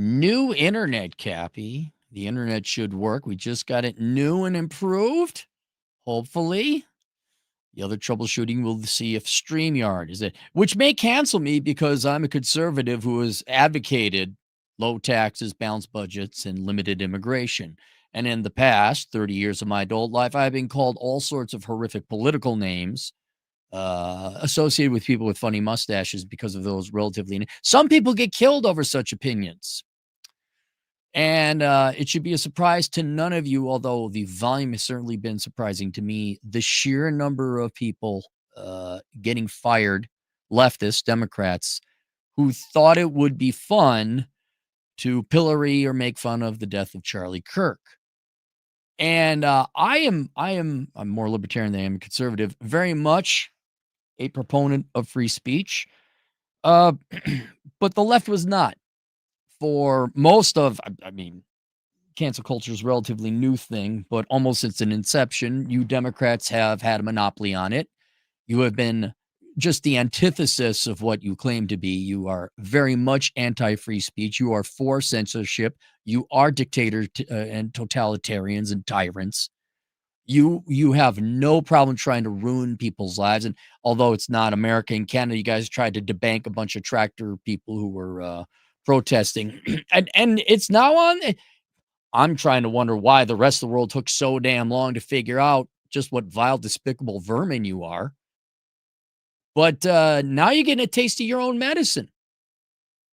New internet, Cappy. The internet should work. We just got it new and improved. Hopefully. The other troubleshooting, we'll see if StreamYard is it, which may cancel me because I'm a conservative who has advocated low taxes, balanced budgets, and limited immigration. And in the past 30 years of my adult life, I've been called all sorts of horrific political names associated with people with funny mustaches because of those relatively. Some people get killed over such opinions. And it should be a surprise to none of you, although the volume has certainly been surprising to me. The sheer number of people getting fired, leftists, Democrats, who thought it would be fun to pillory or make fun of the death of Charlie Kirk. And I'm more libertarian than I am conservative, very much a proponent of free speech. But the left was not. For most of, cancel culture is a relatively new thing, but almost since an inception, you Democrats have had a monopoly on it. You have been just the antithesis of what you claim to be. You are very much anti-free speech. You are for censorship. You are dictators and totalitarians and tyrants. You have no problem trying to ruin people's lives. And although it's not America and Canada, you guys tried to debank a bunch of tractor people who were protesting. and it's now on. I'm trying to wonder why the rest of the world took so damn long to figure out just what vile, despicable vermin you are. But now you're getting a taste of your own medicine.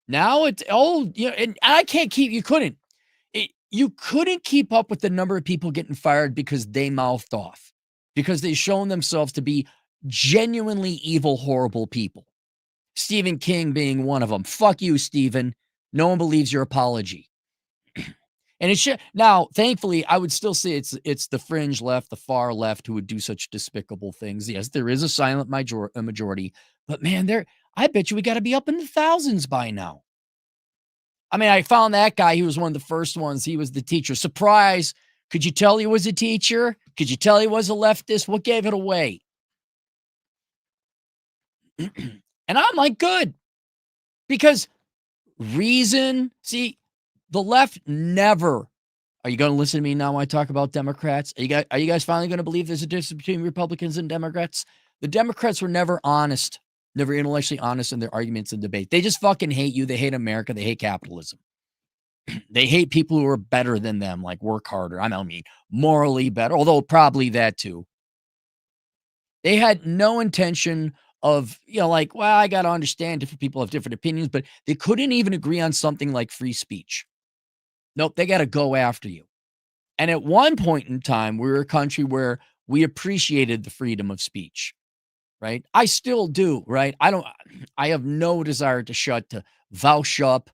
Now it's, and I can't keep, you couldn't keep up with the number of people getting fired because they mouthed off, because they've shown themselves to be genuinely evil, horrible people. Stephen King being one of them. Fuck you, Stephen. No one believes your apology. And it should, now, thankfully, I would still say it's the fringe left, the far left, who would do such despicable things. Yes, there is a silent majority, but man, I bet you we got to be up in the thousands by now. I mean, I found that guy. He was one of the first ones. He was the teacher. Surprise. Could you tell he was a teacher? Could you tell he was a leftist? What gave it away? And I'm like, good. Because reason, see, the left never. Are you going to listen to me now when I talk about Democrats? Are you guys finally going to believe there's a difference between Republicans and Democrats? The Democrats were never honest, never intellectually honest in their arguments and debate. They just fucking hate you. They hate America. They hate capitalism. They hate people who are better than them, like work harder. I mean, morally better, although probably that too. They had no intention of, I got to understand different people have different opinions, but they couldn't even agree on something like free speech. Nope, they got to go after you. And at one point in time, we were a country where we appreciated the freedom of speech, right? I still do, right? I have no desire to shut to Vouch Up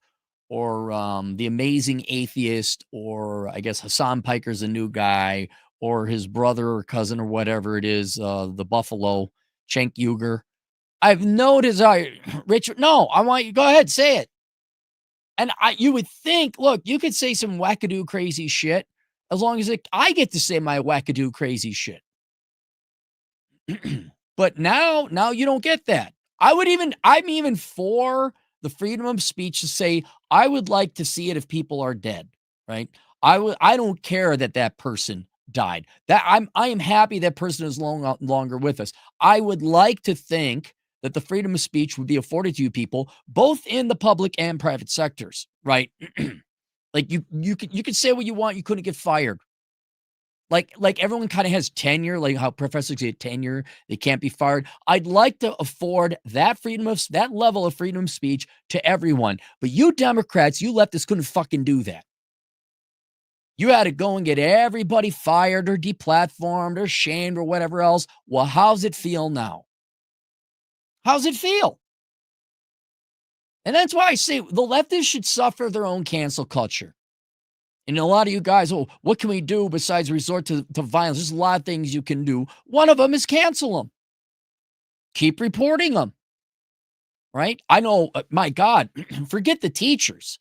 or The Amazing Atheist, or I guess Hassan Piker's a new guy, or his brother or cousin or whatever it is, the Buffalo, Cenk Uygur. I have no desire, Richard. No, I want you, go ahead, say it. And you would think, look, you could say some wackadoo crazy shit as long as I get to say my wackadoo crazy shit. But now you don't get that. I'm even for the freedom of speech to say, I would like to see it if people are dead, right? I don't care that person died. That I am happy that person is longer with us. I would like to think that the freedom of speech would be afforded to you people, both in the public and private sectors, right? Like you could say what you want, you couldn't get fired. Like everyone kind of has tenure, like how professors get tenure, they can't be fired. I'd like to afford that level of freedom of speech to everyone. But you Democrats, you leftists couldn't fucking do that. You had to go and get everybody fired or deplatformed or shamed or whatever else. Well, how's it feel now? How's it feel? And that's why I say the leftists should suffer their own cancel culture. And a lot of you guys, what can we do besides resort to violence? There's a lot of things you can do. One of them is cancel them. Keep reporting them. Right? I know, my God, forget the teachers.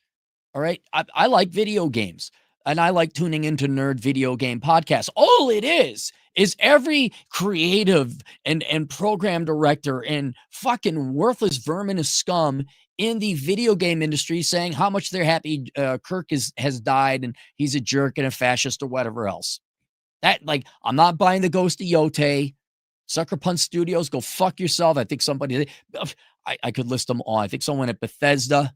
All right? I like video games. And I like tuning into nerd video game podcasts. All it is Is every creative and program director and fucking worthless vermin of scum in the video game industry saying how much they're happy Kirk has died and he's a jerk and a fascist or whatever else. That, like, I'm not buying the ghost of Yote. Sucker Punch Studios, go fuck yourself. I think somebody, I could list them all. I think someone at Bethesda.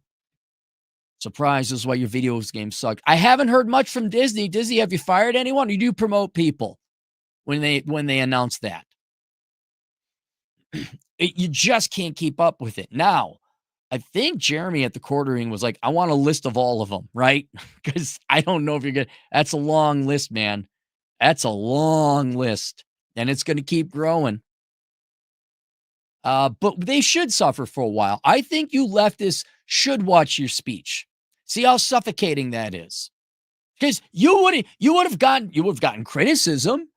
Surprise, this is why your video games suck. I haven't heard much from Disney. Disney, have you fired anyone? Or do you promote people when they announce that? You just can't keep up with it. Now, I think Jeremy at the quartering was like, I want a list of all of them, right? Because I don't know if you're going to, that's a long list, man. That's a long list, and it's going to keep growing. But they should suffer for a while. I think you leftists should watch your speech. See how suffocating that is. Because you would have gotten criticism.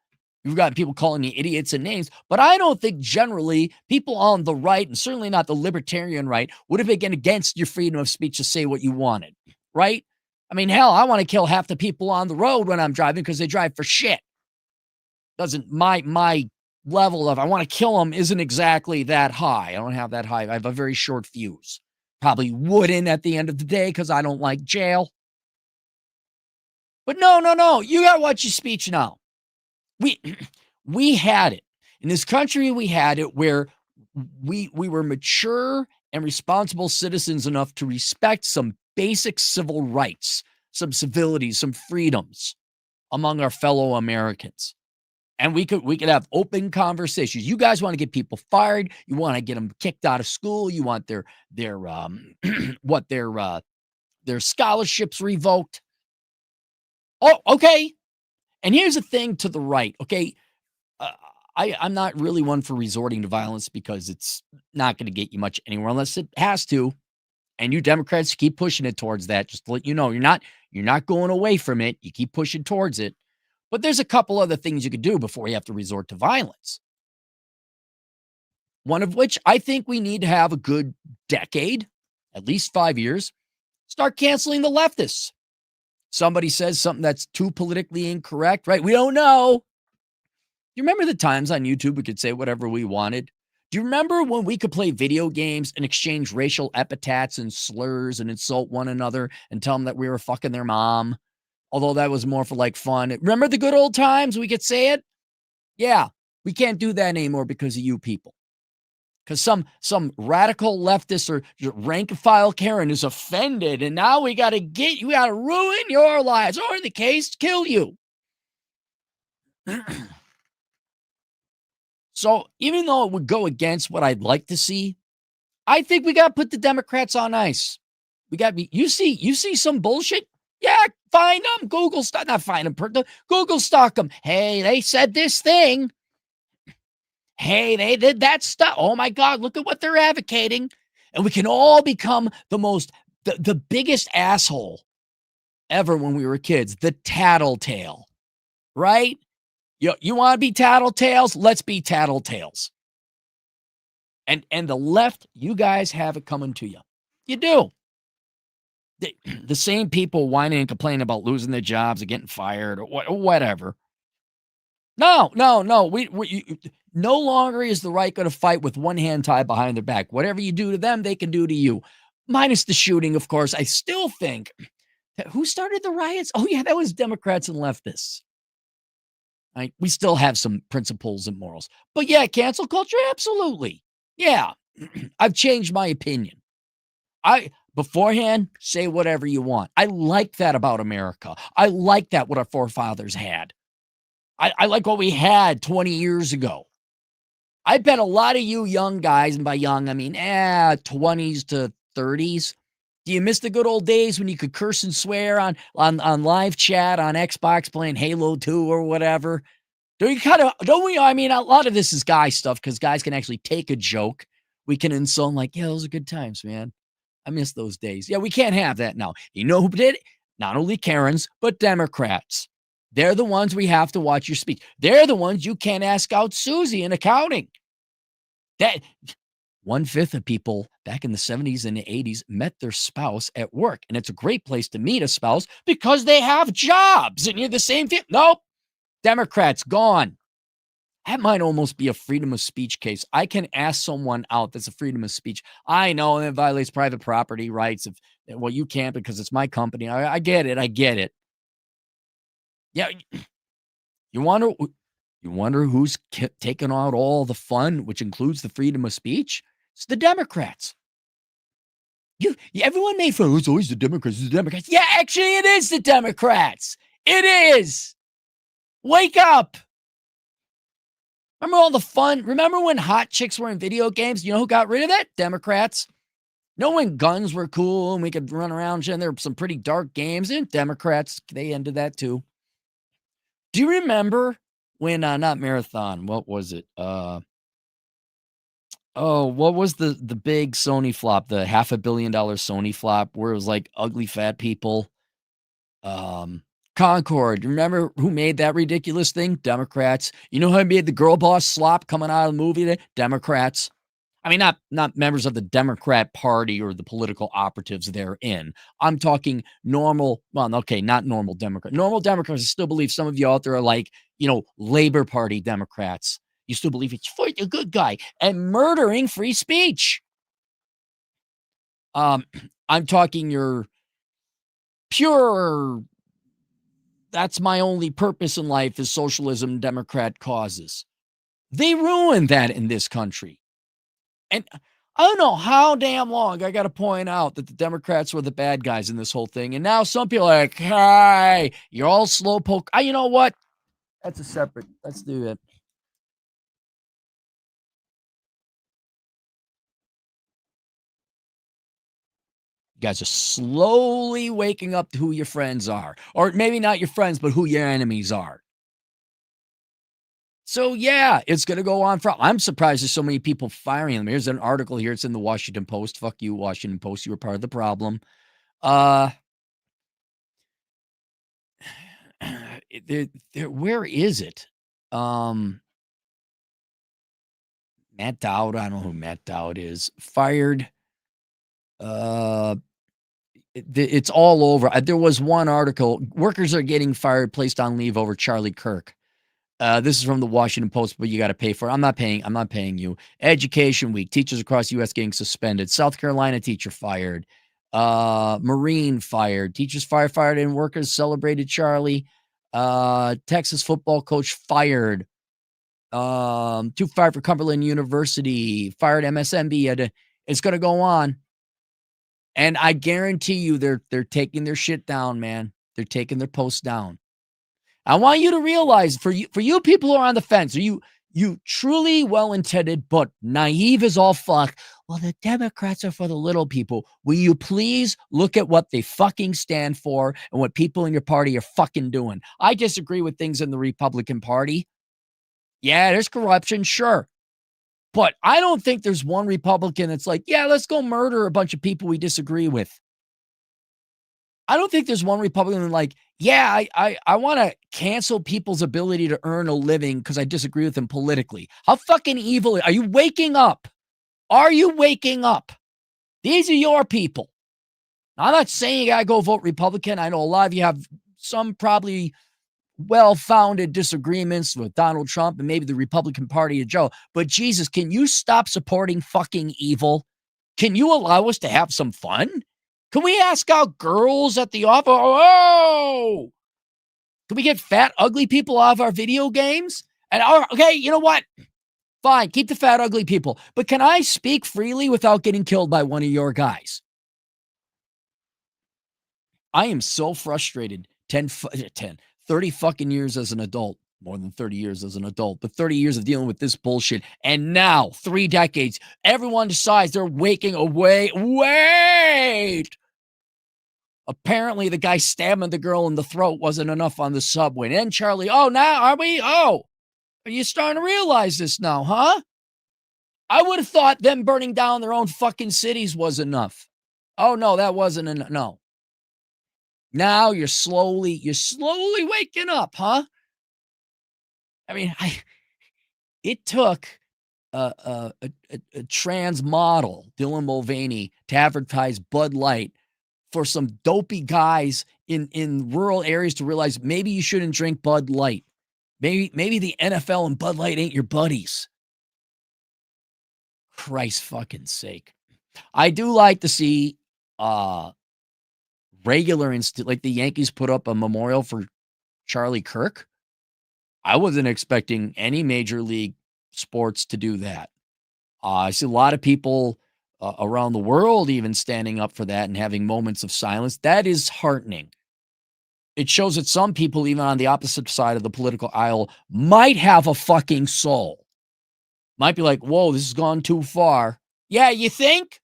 You've got people calling you idiots and names, but I don't think generally people on the right, and certainly not the libertarian right, would have been against your freedom of speech to say what you wanted, right? I mean, hell, I want to kill half the people on the road when I'm driving because they drive for shit. Doesn't my level of I want to kill them isn't exactly that high. I don't have that high. I have a very short fuse. Probably wouldn't at the end of the day because I don't like jail. But no. You got to watch your speech now. We had it. In this country, we had it where we were mature and responsible citizens enough to respect some basic civil rights, some civilities, some freedoms among our fellow Americans. And we could have open conversations. You guys want to get people fired. You want to get them kicked out of school. You want their scholarships revoked. Oh, okay. And here's the thing to the right. Okay, I'm not really one for resorting to violence because it's not going to get you much anywhere unless it has to. And you Democrats keep pushing it towards that. Just to let you know, you're not going away from it. You keep pushing towards it. But there's a couple other things you could do before you have to resort to violence. One of which I think we need to have a good decade, at least 5 years, start canceling the leftists. Somebody says something that's too politically incorrect, right? We don't know. You remember the times on YouTube we could say whatever we wanted? Do you remember when we could play video games and exchange racial epithets and slurs and insult one another and tell them that we were fucking their mom? Although that was more for like fun. Remember the good old times we could say it? Yeah, we can't do that anymore because of you people. Because some radical leftist or rank and file Karen is offended, and now we got to ruin your lives, or in the case, kill you. So even though it would go against what I'd like to see, I think we got to put the Democrats on ice. We got to be. You see some bullshit. Yeah, find them. Google stalk. Not find them. Google stalk them. Hey, they said this thing. Hey, they did that stuff. Oh my God, look at what they're advocating. And we can all become the biggest asshole ever when we were kids, the tattletale, right? You want to be tattletales? Let's be tattletales. And the left, you guys have it coming to you. You do. The same people whining and complaining about losing their jobs or getting fired or whatever. No. We no longer is the right going to fight with one hand tied behind their back. Whatever you do to them, they can do to you. Minus the shooting, of course. I still think that who started the riots? Oh, yeah, that was Democrats and leftists. Right? We still have some principles and morals. But yeah, cancel culture, absolutely. Yeah, I've changed my opinion. Beforehand, say whatever you want. I like that about America. I like that what our forefathers had. I like what we had 20 years ago. I bet a lot of you young guys, and by young, I mean 20s to 30s. Do you miss the good old days when you could curse and swear on live chat on Xbox playing Halo 2 or whatever? Don't we? I mean, a lot of this is guy stuff because guys can actually take a joke. We can insult like, yeah, those are good times, man. I miss those days. Yeah, we can't have that now. You know who did it? Not only Karens, but Democrats. They're the ones we have to watch your speech. They're the ones you can't ask out Susie in accounting. That 1/5 of people back in the 70s and the 80s met their spouse at work. And it's a great place to meet a spouse because they have jobs and you're the same thing. Nope. Democrats gone. That might almost be a freedom of speech case. I can ask someone out that's a freedom of speech. I know and it violates private property rights. Well, you can't because it's my company. I get it. I get it. Yeah, you wonder who's taking out all the fun, which includes the freedom of speech? It's the Democrats. Everyone made fun. It's always the Democrats. It's the Democrats. Yeah, actually, it is the Democrats. It is. Wake up. Remember all the fun? Remember when hot chicks were in video games? You know who got rid of that? Democrats. No, when guns were cool and we could run around and there were some pretty dark games, and Democrats, they ended that too. Do you remember when not Marathon, what was it? What was the big Sony flop, the $500 million Sony flop where it was like ugly fat people? Concord. Remember who made that ridiculous thing? Democrats. You know who made the girl boss slop coming out of the movie? Democrats. I mean, not members of the Democrat Party or the political operatives therein. I'm talking normal, well, okay, not normal Democrats. Normal Democrats, I still believe some of you out there are like, Labor Party Democrats. You still believe it's for the good guy and murdering free speech. I'm talking your pure, that's my only purpose in life is socialism, Democrat causes. They ruined that in this country. And I don't know how damn long I got to point out that the Democrats were the bad guys in this whole thing. And now some people are like, hey, you're all slowpoke. You know what? That's a separate. Let's do it. You guys are slowly waking up to who your friends are. Or maybe not your friends, but who your enemies are. So, yeah, it's going to go on for. I'm surprised there's so many people firing them. Here's an article here. It's in the Washington Post. Fuck you, Washington Post. You were part of the problem. Where is it? Matt Dowd. I don't know who Matt Dowd is. Fired. It's all over. There was one article. Workers are getting fired, placed on leave over Charlie Kirk. This is from the Washington Post, but you got to pay for it. I'm not paying you. Education Week. Teachers across U.S. getting suspended. South Carolina teacher fired. Marine fired. Teachers fired and workers celebrated Charlie. Texas football coach fired. 2 fired for Cumberland University. Fired MSNB. It's going to go on. And I guarantee you they're taking their shit down, man. They're taking their posts down. I want you to realize for you people who are on the fence, are you truly well-intended but naive as all fuck. Well, the Democrats are for the little people. Will you please look at what they fucking stand for and what people in your party are fucking doing? I disagree with things in the Republican Party. Yeah, there's corruption, sure. But I don't think there's one Republican that's like, yeah, let's go murder a bunch of people we disagree with. I don't think there's one Republican like, yeah, I want to cancel people's ability to earn a living because I disagree with them politically. How fucking evil are you? Waking up? Are you waking up? These are your people. I'm not saying you got to go vote Republican. I know a lot of you have some probably well-founded disagreements with Donald Trump and maybe the Republican Party of Joe. But Jesus, can you stop supporting fucking evil? Can you allow us to have some fun? Can we ask out girls at the office? Oh, can we get fat, ugly people off our video games? And okay, you know what? Fine, keep the fat, ugly people. But can I speak freely without getting killed by one of your guys? I am so frustrated. 30 fucking years as an adult, more than 30 years as an adult, but 30 years of dealing with this bullshit. And now 3 decades, everyone decides they're waking away. Wait. Apparently the guy stabbing the girl in the throat wasn't enough on the subway. And Charlie, oh, now are we? Oh, are you starting to realize this now, huh? I would have thought them burning down their own fucking cities was enough. Oh, no, that wasn't enough. No. Now you're slowly waking up, huh? I mean, it took a trans model, Dylan Mulvaney, to advertise Bud Light for some dopey guys in rural areas to realize maybe you shouldn't drink Bud Light. Maybe the NFL and Bud Light ain't your buddies. Christ fucking sake. I do like to see regular like the Yankees put up a memorial for Charlie Kirk. I wasn't expecting any major league sports to do that. I see a lot of people around the world even standing up for that and having moments of silence. That is heartening. It shows that some people, even on the opposite side of the political aisle, might have a fucking soul. Might be like, whoa, this has gone too far. Yeah, you think?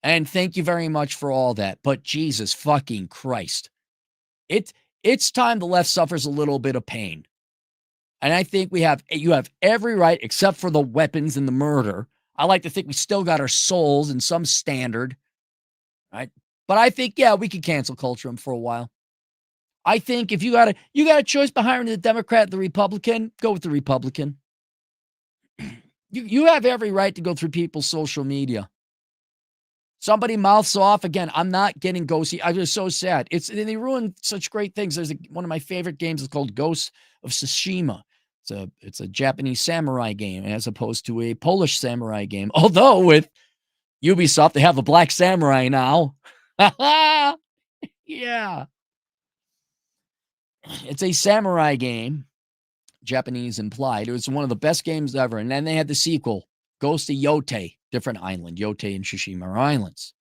And thank you very much for all that. But Jesus fucking Christ. It's time the left suffers a little bit of pain. And I think you have every right, except for the weapons and the murder. I like to think we still got our souls in some standard, right? But I think, yeah, we could cancel culture them for a while. I think if you got a choice behind the Democrat, the Republican, go with the Republican. You have every right to go through people's social media. Somebody mouths off again. I'm not getting ghosty. I was so sad. They ruined such great things. There's one of my favorite games is called Ghost of Tsushima. It's a Japanese samurai game as opposed to a Polish samurai game. Although with Ubisoft, they have a black samurai now. Yeah. It's a samurai game, Japanese implied. It was one of the best games ever. And then they had the sequel, Ghost of Yote, different island. Yote and Tsushima are islands.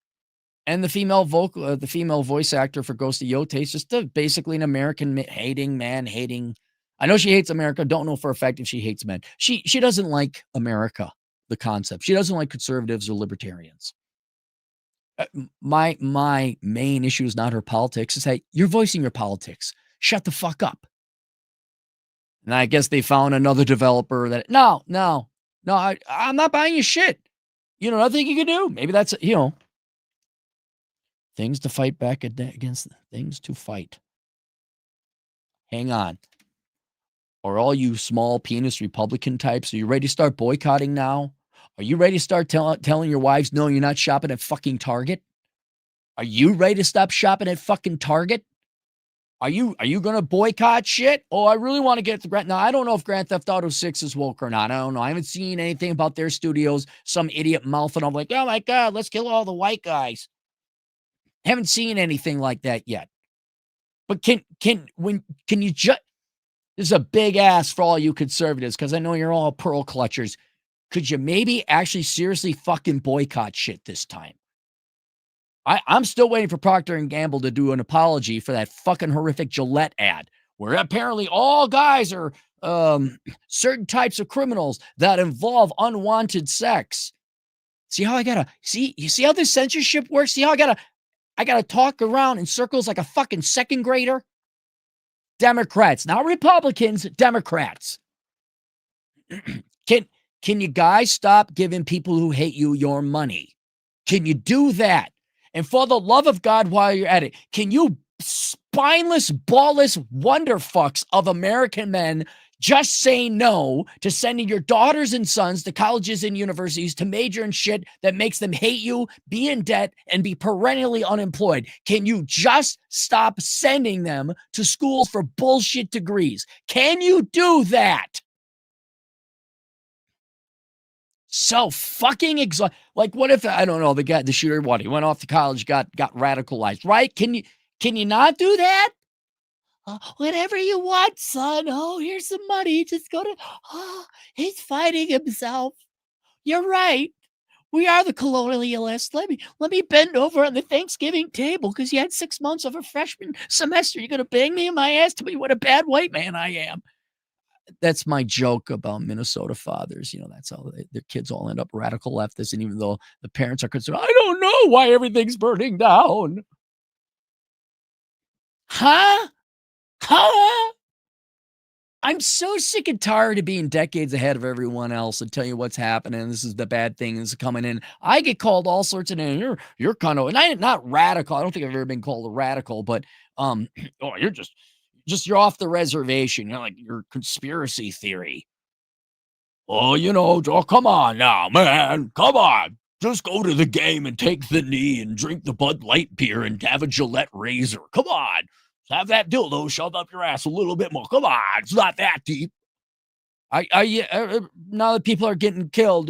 And the female voice actor for Ghost of Yote is just basically an American man-hating. I know she hates America. Don't know for a fact if she hates men. She doesn't like America, the concept. She doesn't like conservatives or libertarians. My main issue is not her politics. It's hey, you're voicing your politics. Shut the fuck up. And I guess they found another developer that no, I'm not buying your shit. Nothing you can do. Maybe that's things to fight back against, things to fight. Hang on. Are all you small penis Republican types, are you ready to start boycotting now? Are you ready to start telling your wives, no, you're not shopping at fucking Target? Are you ready to stop shopping at fucking Target? Are you going to boycott shit? Oh, I really want to get to now. I don't know if Grand Theft Auto 6 is woke or not. I don't know. I haven't seen anything about their studios. Some idiot mouthing. I'm like, oh my God, let's kill all the white guys. Haven't seen anything like that yet. But can you just, this is a big ask for all you conservatives, because I know you're all pearl clutchers. Could you maybe actually seriously fucking boycott shit this time? I'm still waiting for Procter & Gamble to do an apology for that fucking horrific Gillette ad, where apparently all guys are certain types of criminals that involve unwanted sex. See how you see how this censorship works? See how I gotta talk around in circles like a fucking second grader? Democrats, not Republicans, Democrats. Can you guys stop giving people who hate you your money? Can you do that? And for the love of God, while you're at it, can you spineless, ballless wonderfucks of American men just say no to sending your daughters and sons to colleges and universities to major in shit that makes them hate you, be in debt, and be perennially unemployed? Can you just stop sending them to schools for bullshit degrees? Can you do that? So fucking exhausting. Like, what if, I don't know, the shooter, he went off to college, got radicalized, right? Can you not do that? Whatever you want, son. Oh, here's some money. Just go to, he's fighting himself. You're right. We are the colonialists. Let me bend over on the Thanksgiving table because you had 6 months of a freshman semester. You're going to bang me in my ass to me what a bad white man I am. That's my joke about Minnesota fathers. That's how their kids all end up radical leftists. And even though the parents are concerned, I don't know why everything's burning down. Huh? I'm so sick and tired of being decades ahead of everyone else and tell you what's happening. This is the bad thing that's coming in. I get called all sorts of names. You're kind of, and I'm not radical. I don't think I've ever been called a radical, but oh, you're just you're off the reservation. Like your conspiracy theory. Oh, come on now, man. Come on. Just go to the game and take the knee and drink the Bud Light beer and have a Gillette razor. Come on. Have that dildo shoved up your ass a little bit more. Come on, it's not that deep. Are you now that people are getting killed?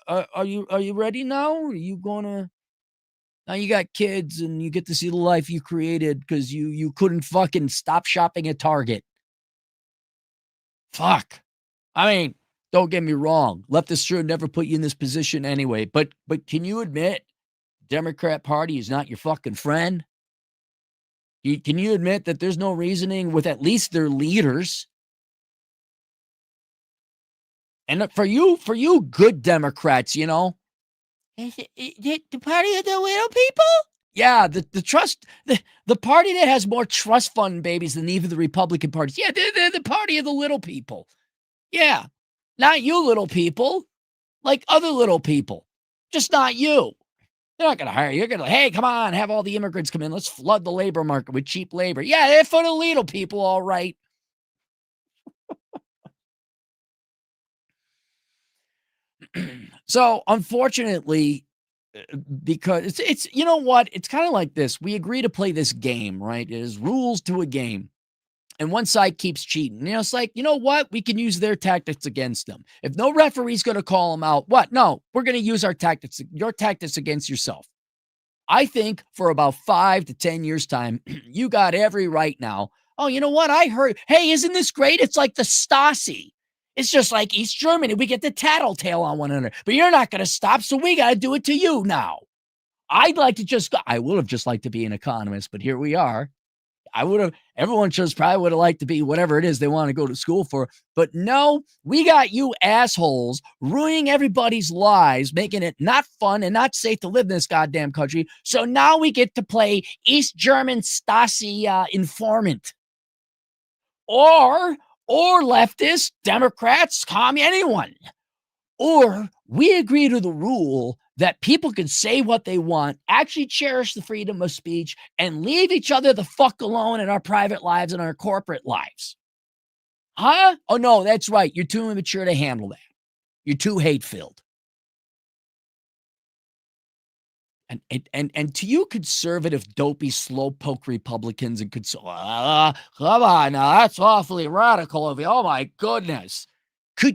Are you ready now? Are you gonna now you got kids and you get to see the life you created because you couldn't fucking stop shopping at Target. Fuck. I mean, don't get me wrong. Leftists should never put you in this position anyway. But can you admit Democrat Party is not your fucking friend? Can you admit that there's no reasoning with at least their leaders? And for you good Democrats, is it the party of the little people? Yeah, the party that has more trust fund babies than even the Republican parties. Yeah, they're the party of the little people. Yeah, not you little people, like other little people, just not you. They're not going to hire you. You're going to, hey, come on, have all the immigrants come in. Let's flood the labor market with cheap labor. Yeah, they're for the little people, all right. So, unfortunately, because it's you know what? It's kind of like this. We agree to play this game, right? There's rules to a game. And one side keeps cheating. It's like, you know what? We can use their tactics against them. If no referee's going to call them out, what? No, we're going to use your tactics against yourself. I think for about 5 to 10 years' time, you got every right now. Oh, you know what? I heard, hey, isn't this great? It's like the Stasi. It's just like East Germany. We get the tattletale on one another, but you're not going to stop, so we got to do it to you now. I'd like to just go. I would have just liked to be an economist, but here we are. Everyone just probably would have liked to be whatever it is they want to go to school for. But no, we got you assholes ruining everybody's lives, making it not fun and not safe to live in this goddamn country. So now we get to play East German Stasi informant. Or leftists, Democrats, anyone. Or we agree to the rule that people can say what they want, actually cherish the freedom of speech, and leave each other the fuck alone in our private lives and our corporate lives. Huh? Oh, no, that's right. You're too immature to handle that. You're too hate-filled. And to you conservative, dopey, slowpoke Republicans and come on now, that's awfully radical of you. Oh, my goodness.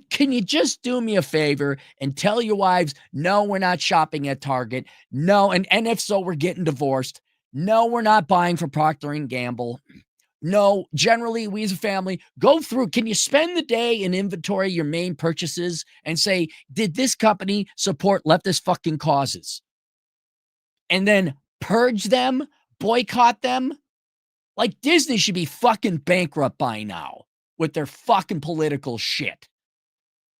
Can you just do me a favor and tell your wives, no, we're not shopping at Target. No, and if so, we're getting divorced. No, we're not buying from Procter & Gamble. No, generally, we as a family go through. Can you spend the day and inventory your main purchases and say, did this company support leftist fucking causes? And then purge them, boycott them? Like Disney should be fucking bankrupt by now with their fucking political shit.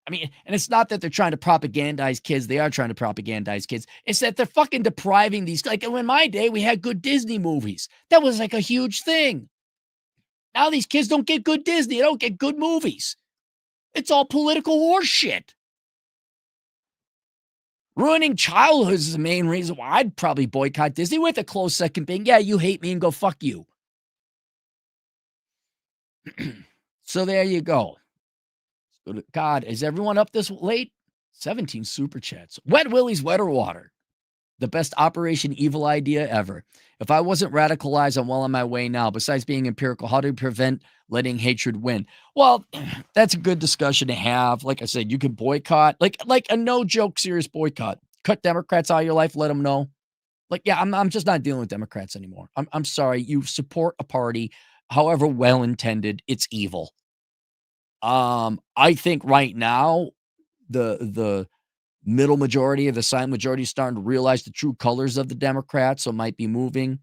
I mean, and it's not that they're trying to propagandize kids. They are trying to propagandize kids. It's that they're fucking depriving these. Like in my day, we had good Disney movies. That was like a huge thing. Now these kids don't get good Disney. They don't get good movies. It's all political horse shit. Ruining childhoods is the main reason why I'd probably boycott Disney, with a close second being, yeah, you hate me and go fuck you. So there you go. God, is everyone up this late? 17 super chats. Wet Willie's wetter water. The best Operation Evil idea ever. If I wasn't radicalized, I'm well on my way now. Besides being empirical, how do you prevent letting hatred win? Well, that's a good discussion to have. Like I said, you can boycott, like a no-joke serious boycott. Cut Democrats out of your life, let them know. Like, yeah, I'm just not dealing with Democrats anymore. I'm sorry. You support a party, however well-intended, it's evil. I think right now, the middle majority of the silent majority is starting to realize the true colors of the Democrats, so might be moving.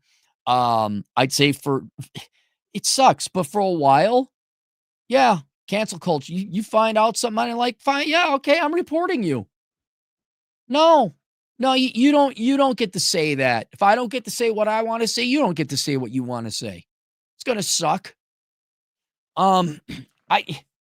I'd say it sucks, but for a while, yeah, cancel culture. You find out something I like, fine, yeah, okay, I'm reporting you. No, you don't get to say that. If I don't get to say what I want to say, you don't get to say what you want to say. It's gonna suck.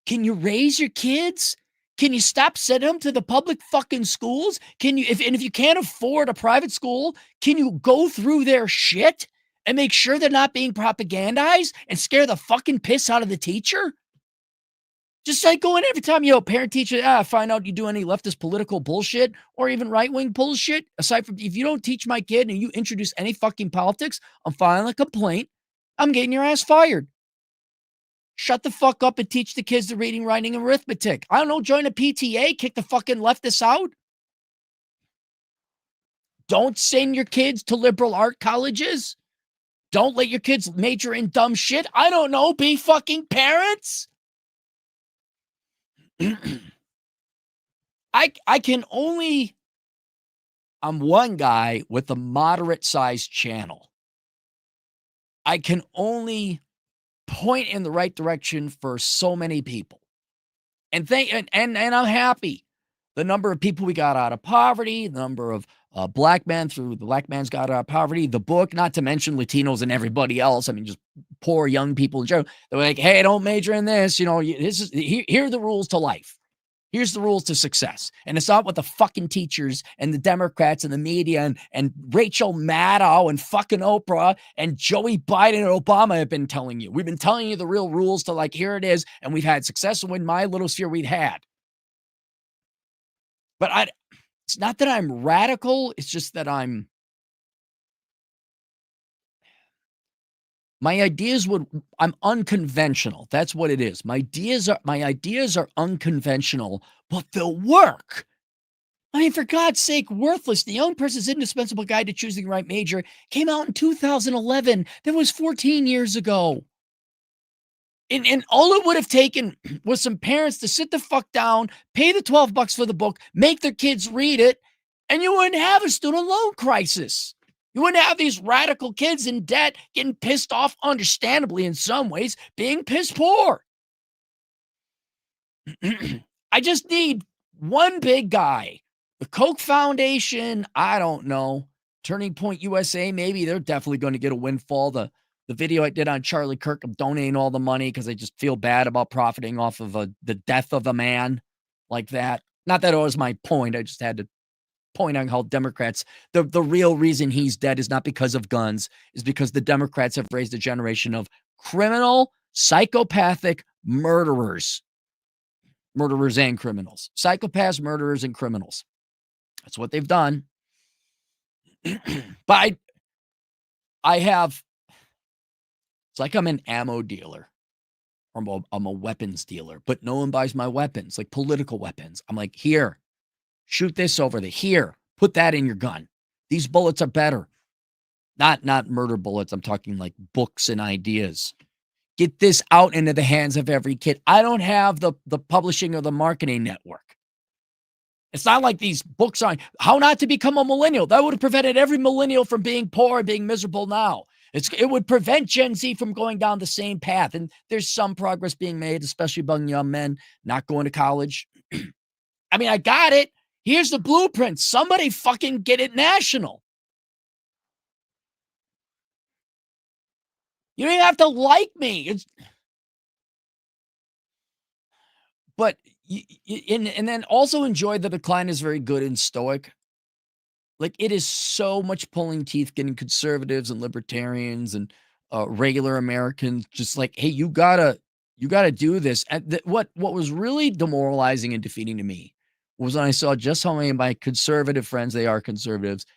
Can you raise your kids? Can you stop sending them to the public fucking schools? Can you, if you can't afford a private school, can you go through their shit and make sure they're not being propagandized and scare the fucking piss out of the teacher? Just like going every time, parent teacher, find out you do any leftist political bullshit or even right-wing bullshit. Aside from, if you don't teach my kid and you introduce any fucking politics, I'm filing a complaint. I'm getting your ass fired. Shut the fuck up and teach the kids the reading, writing, and arithmetic. I don't know, join a PTA, kick the fucking leftists out. Don't send your kids to liberal art colleges. Don't let your kids major in dumb shit. I don't know, be fucking parents. I can only, I'm one guy with a moderate sized channel. I can only point in the right direction for so many people. And I'm happy. The number of people we got out of poverty, the number of black men through the Black Man's Got Out of Poverty, the book, not to mention Latinos and everybody else. I mean, just poor young people in general. They're like, hey, don't major in this. You know, here are the rules to life. Here's the rules to success. And it's not what the fucking teachers and the Democrats and the media and Rachel Maddow and fucking Oprah and Joey Biden and Obama have been telling you. We've been telling you the real rules to, like, here it is. And we've had success in my little sphere we've had. But it's not that I'm radical. It's just that my ideas I'm unconventional. That's what it is. My ideas are unconventional, but they'll work. I mean, for God's sake, Worthless, the Young Person's Indispensable Guide to Choosing the Right Major, came out in 2011. That was 14 years ago. And all it would have taken was some parents to sit the fuck down, pay the $12 for the book, make their kids read it, and you wouldn't have a student loan crisis. You wouldn't have these radical kids in debt getting pissed off, understandably in some ways, being piss poor. I just need one big guy. The Koch Foundation, I don't know. Turning Point USA, maybe they're definitely going to get a windfall. The video I did on Charlie Kirk, I'm donating all the money because I just feel bad about profiting off of the death of a man like that. Not that it was my point. I just had to point out how Democrats, the real reason he's dead is not because of guns, is because the Democrats have raised a generation of criminal, psychopathic murderers. Murderers and criminals. Psychopaths, murderers, and criminals. That's what they've done. But I have, it's like I'm an ammo dealer. Or I'm a weapons dealer, but no one buys my weapons, like political weapons. I'm like, here, shoot this over there. Here, put that in your gun. These bullets are better. Not murder bullets. I'm talking like books and ideas. Get this out into the hands of every kid. I don't have the publishing or the marketing network. It's not like these books on how not to become a millennial. That would have prevented every millennial from being poor and being miserable now. It would prevent Gen Z from going down the same path. And there's some progress being made, especially among young men not going to college. I mean, I got it. Here's the blueprint. Somebody fucking get it national. You don't even have to like me. But and then also enjoy the decline is very good and stoic. Like, it is so much pulling teeth getting conservatives and libertarians and regular Americans just like, hey, you gotta do this. And what was really demoralizing and defeating to me was when I saw just how many of my conservative friends, they are conservatives,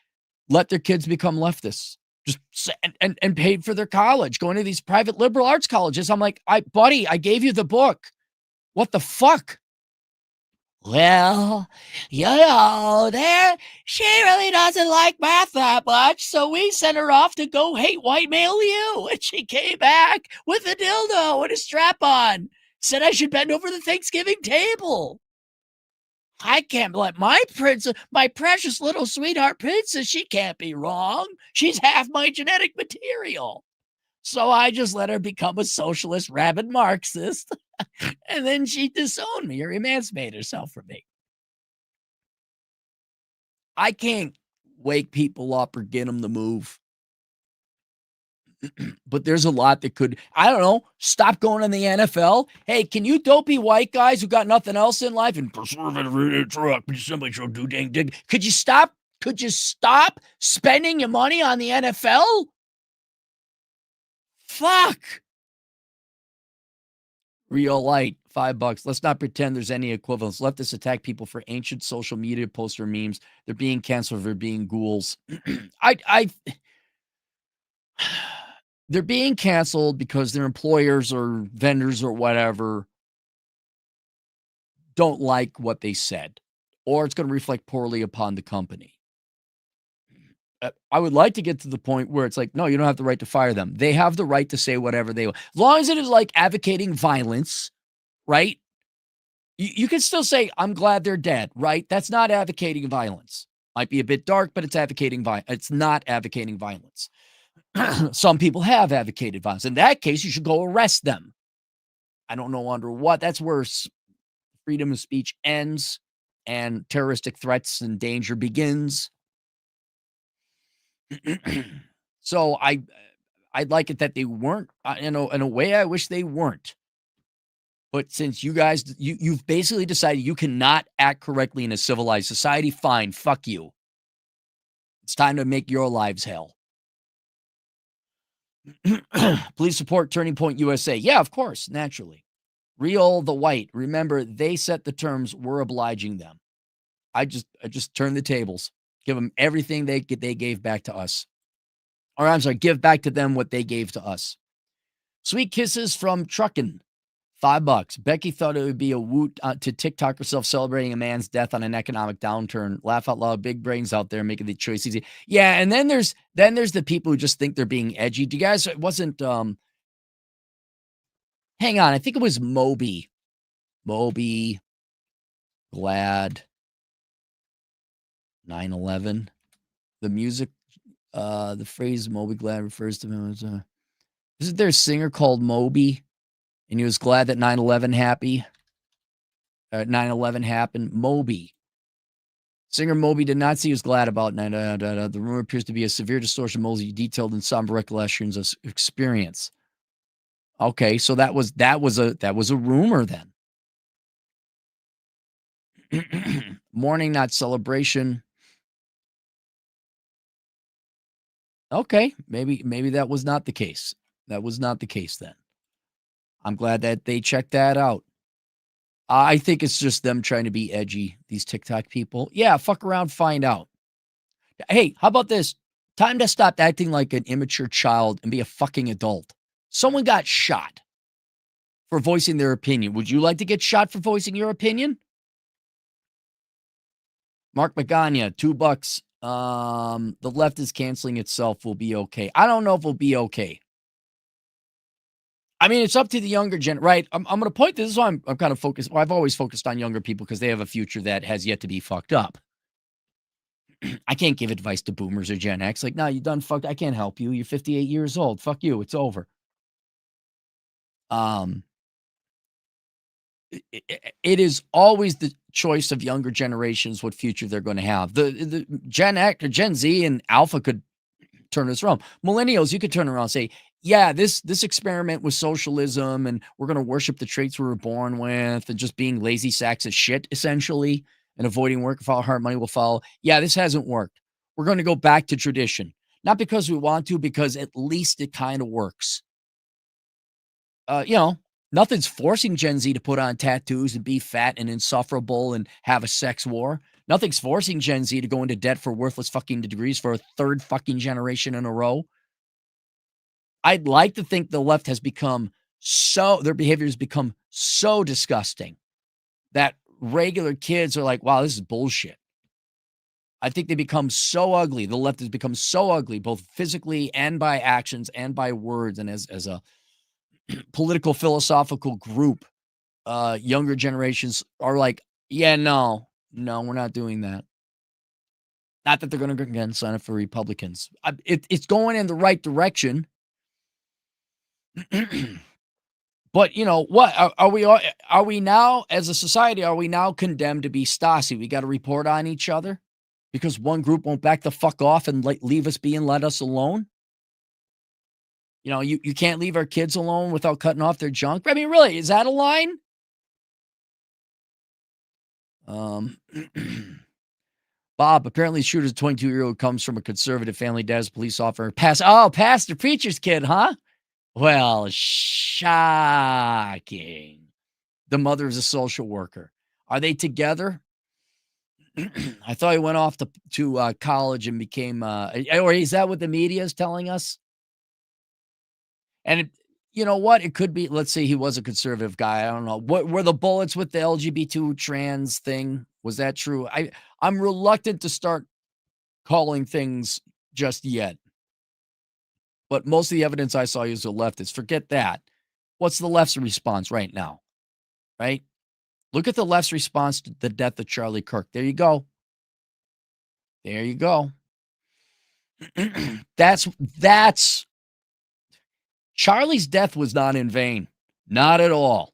let their kids become leftists. Just and paid for their college, going to these private liberal arts colleges. I'm like, buddy, I gave you the book. What the fuck? Well, she really doesn't like math that much, so we sent her off to go hate white male you. And she came back with a dildo and a strap on. Said I should bend over the Thanksgiving table. I can't let my princess, my precious little sweetheart princess, she can't be wrong. She's half my genetic material. So I just let her become a socialist rabid Marxist. And then she disowned me or emancipated herself from me. I can't wake people up or get them to move. But there's a lot that could, I don't know, stop going in the NFL. Hey, can you dopey white guys who got nothing else in life and conservative truck, somebody should do dang dig. Could you stop spending your money on the NFL? Fuck. Real light, $5. Let's not pretend there's any equivalence. Leftists attack people for ancient social media posts or memes. They're being canceled for being ghouls. they're being canceled because their employers or vendors or whatever don't like what they said, or it's going to reflect poorly upon the company. I would like to get to the point where it's like, no, you don't have the right to fire them. They have the right to say whatever they want. As long as it is like advocating violence, right? You can still say, I'm glad they're dead, right? That's not advocating violence. Might be a bit dark, but it's advocating violence. It's not advocating violence. Some people have advocated violence. In that case, you should go arrest them. I don't know under what. That's where freedom of speech ends and terroristic threats and danger begins. So I'd like it that they weren't. In a way, I wish they weren't. But since you guys, you've basically decided you cannot act correctly in a civilized society, fine, fuck you. It's time to make your lives hell. Please support Turning Point USA. Yeah, of course, naturally. Real the White. Remember, they set the terms. We're obliging them. I just turn the tables. Give them everything they gave back to us. Or I'm sorry, give back to them what they gave to us. Sweet kisses from Truckin'. $5. Becky thought it would be a woot to TikTok herself celebrating a man's death on an economic downturn. Laugh out loud. Big brains out there making the choice easy. Yeah, and then there's the people who just think they're being edgy. Do you guys? It wasn't. Hang on, I think it was Moby. Glad 9/11. The music, the phrase Moby Glad refers to him as. Isn't there a singer called Moby? And he was glad that 9/11 happened. Moby. Singer Moby did not see he was glad about 9/11. The rumor appears to be a severe distortion of Mosley detailed in somber recollections of experience. Okay, so that was a rumor then. Mourning, not celebration. Okay, maybe that was not the case. That was not the case then. I'm glad that they checked that out. I think it's just them trying to be edgy, these TikTok people. Yeah, fuck around, find out. Hey, how about this? Time to stop acting like an immature child and be a fucking adult. Someone got shot for voicing their opinion. Would you like to get shot for voicing your opinion? Mark Magana, $2. The left is canceling itself. Will be okay. I don't know if we'll be okay. I mean, it's up to the younger gen, right? I'm going to point this is why I'm kind of focused. Well, I've always focused on younger people because they have a future that has yet to be fucked up. I can't give advice to boomers or Gen X. Like, no, you done fucked. I can't help you. You're 58 years old. Fuck you. It's over. It is always the choice of younger generations what future they're going to have. The Gen X or Gen Z and Alpha could turn this around. Millennials, you could turn around and say, yeah, this experiment with socialism and we're going to worship the traits we were born with and just being lazy sacks of shit, essentially, and avoiding work, follow hard, money will follow. Yeah, this hasn't worked. We're going to go back to tradition. Not because we want to, because at least it kind of works. Nothing's forcing Gen Z to put on tattoos and be fat and insufferable and have a sex war. Nothing's forcing Gen Z to go into debt for worthless fucking degrees for a third fucking generation in a row. I'd like to think the left has become their behavior has become so disgusting that regular kids are like, wow, this is bullshit. I think they become so ugly. The left has become so ugly, both physically and by actions and by words. And as a political philosophical group, younger generations are like, yeah, no, we're not doing that. Not that they're going to again sign up for Republicans. It's going in the right direction. But you know what? Are we now as a society? Are we now condemned to be Stasi? We got to report on each other because one group won't back the fuck off and leave us be and let us alone. You know, you can't leave our kids alone without cutting off their junk. I mean, really, is that a line? Bob, apparently the shooter's 22-year-old comes from a conservative family. Dad's a police officer. Pastor preacher's kid, huh? Well, shocking. The mother is a social worker. Are they together? I thought he went off to college and became, or is that what the media is telling us? And you know what? It could be, let's say he was a conservative guy. I don't know. What were the bullets with the LGBT trans thing? Was that true? I'm reluctant to start calling things just yet. But most of the evidence I saw is the leftists. Forget that. What's the left's response right now? Right? Look at the left's response to the death of Charlie Kirk. There you go. There you go. that's Charlie's death was not in vain. Not at all.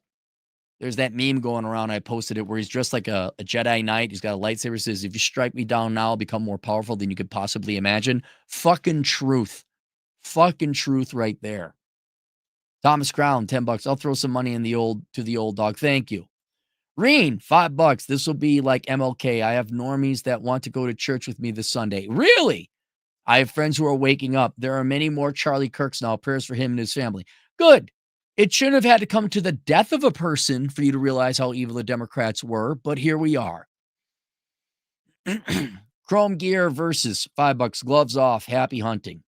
There's that meme going around. I posted it where he's dressed like a Jedi Knight. He's got a lightsaber. Says, if you strike me down now, I'll become more powerful than you could possibly imagine. Fucking truth. Fucking truth right there. Thomas Crown, $10. I'll throw some money in the old dog. Thank you. Reen, $5. This will be like MLK. I have normies that want to go to church with me this Sunday. Really? I have friends who are waking up. There are many more Charlie Kirks now. Prayers for him and his family. Good. It shouldn't have had to come to the death of a person for you to realize how evil the Democrats were, but here we are. Chrome Gear versus $5. Gloves off. Happy hunting.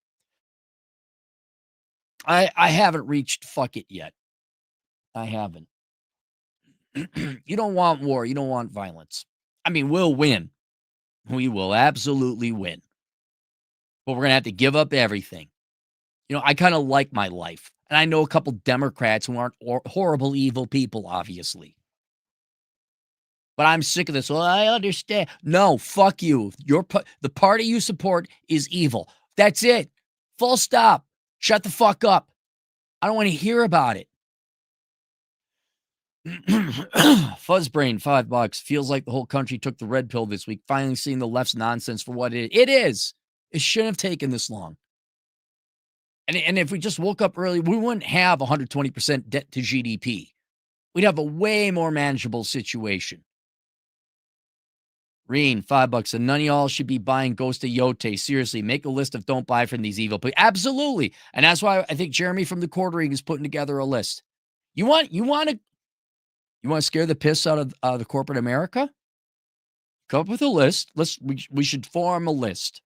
I haven't reached fuck it yet. I haven't. You don't want war. You don't want violence. I mean, we'll win. We will absolutely win. But we're going to have to give up everything. You know, I kind of like my life. And I know a couple Democrats who aren't horrible, evil people, obviously. But I'm sick of this. Well, I understand. No, fuck you. The party you support is evil. That's it. Full stop. Shut the fuck up. I don't want to hear about it. Fuzzbrain, $5. Feels like the whole country took the red pill this week. Finally seeing the left's nonsense for what it is. It shouldn't have taken this long. And if we just woke up early, we wouldn't have 120% debt to GDP. We'd have a way more manageable situation. Reen, $5. And none of y'all should be buying Ghost of Yote. Seriously, make a list of don't buy from these evil people. Absolutely. And that's why I think Jeremy from the Quartering is putting together a list. You want to scare the piss out of the corporate America? Come up with a list. We should form a list.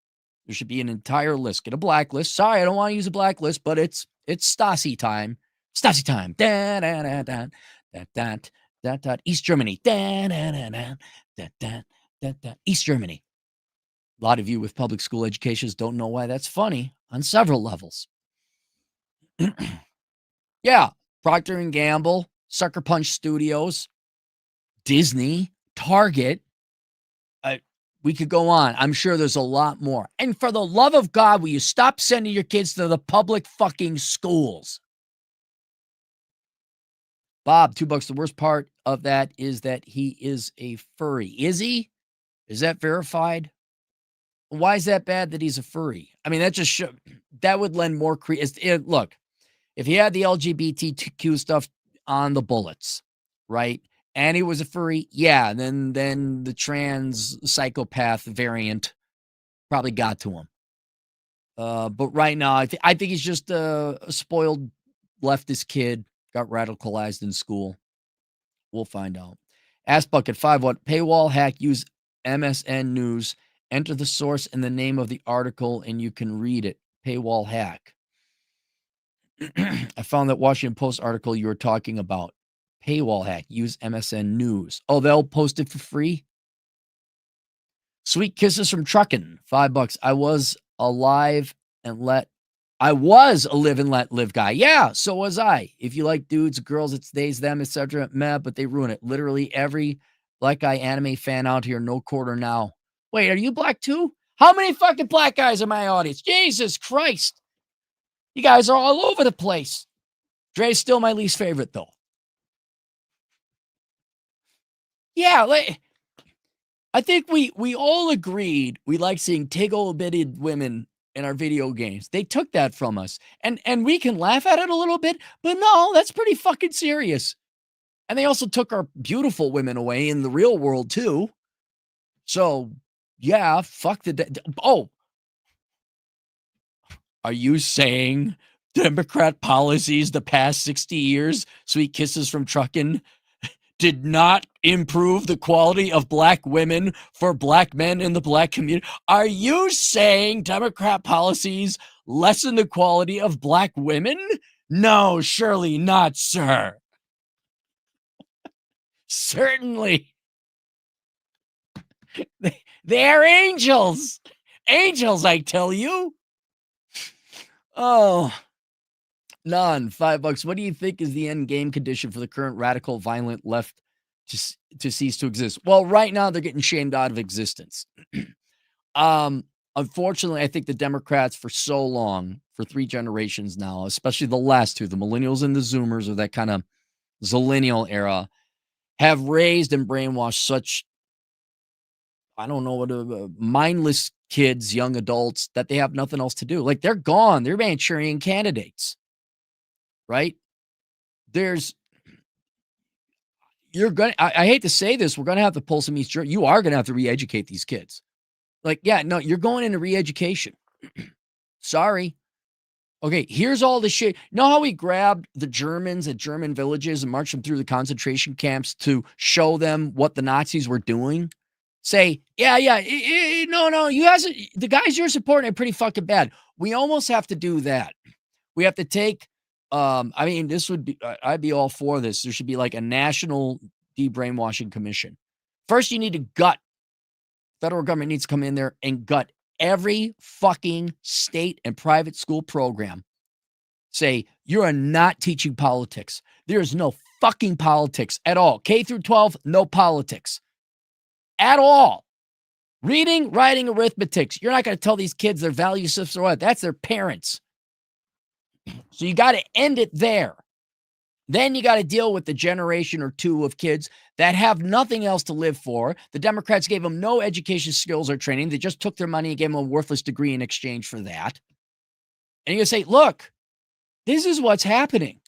There should be an entire list. Get a blacklist. Sorry, I don't want to use a blacklist, but it's Stasi time. Stasi time. Da, da, da, da, da, da, da, da. East Germany. Da, da, da, da, da, da, da, da. East Germany. A lot of you with public school educations don't know why that's funny on several levels. Yeah, Procter & Gamble, Sucker Punch Studios, Disney, Target. We could go on. I'm sure there's a lot more. And for the love of God, will you stop sending your kids to the public fucking schools? Bob, $2. The worst part of that is that he is a furry. Is he? Is that verified? Why is that bad that he's a furry? I mean, that just that would lend more credence. Look, if he had the LGBTQ stuff on the bullets, right? And he was a furry, yeah, then the trans psychopath variant probably got to him. But right now, I think he's just a spoiled leftist kid, got radicalized in school. We'll find out. Ask Bucket 5, what paywall hack? Use MSN News. Enter the source and the name of the article, and you can read it. Paywall hack. I found that Washington Post article you were talking about. Paywall hack. Use MSN News. Oh, they'll post it for free? Sweet kisses from Truckin'. $5. I was a live and let live guy. Yeah, so was I. If you like dudes, girls, it's theys, them, etc. Meh, but they ruin it. Literally every black guy anime fan out here, no quarter now. Wait, are you black too? How many fucking black guys in my audience? Jesus Christ. You guys are all over the place. Dre's still my least favorite, though. Yeah, I think we all agreed we like seeing tiggle-bitted women in our video games. They took that from us. And we can laugh at it a little bit, but no, that's pretty fucking serious. And they also took our beautiful women away in the real world, too. So, yeah, fuck oh. Are you saying Democrat policies the past 60 years, sweet kisses from Truckin', did not improve the quality of black women for black men in the black community? Are you saying Democrat policies lessen the quality of black women? No, surely not, sir. Certainly. They're angels. Angels, I tell you. Oh, none. $5. What do you think is the end game condition for the current radical, violent left to cease to exist? Well, right now they're getting shamed out of existence. Um, Unfortunately, I think the Democrats for so long, for 3 generations now, especially the last 2, the millennials and the Zoomers, or that kind of zillennial era, have raised and brainwashed such, I don't know what, mindless kids, young adults, that they have nothing else to do. Like, they're gone. They're Manchurian candidates, right? There's you're gonna I hate to say this, we're gonna have to pull some East you are gonna have to re-educate these kids. Like, yeah, no, you're going into re-education. Sorry. Okay, here's all the shit. You know how we grabbed the Germans at German villages and marched them through the concentration camps to show them what the Nazis were doing? Say, yeah, yeah, no, you guys, the guys you're supporting are pretty fucking bad. We almost have to do that. We have to take, I mean, this would be, I'd be all for this. There should be like a national de-brainwashing commission. First, you need to gut. Federal government needs to come in there and gut every fucking state and private school program. Say, you are not teaching politics. There is no fucking politics at all. K through 12, no politics at all. Reading, writing, arithmetics. You're not going to tell these kids their value systems or what. That's their parents. So you got to end it there. Then you got to deal with the generation or 2 of kids that have nothing else to live for. The Democrats gave them no education, skills, or training. They just took their money and gave them a worthless degree in exchange for that. And you say, look, this is what's happening.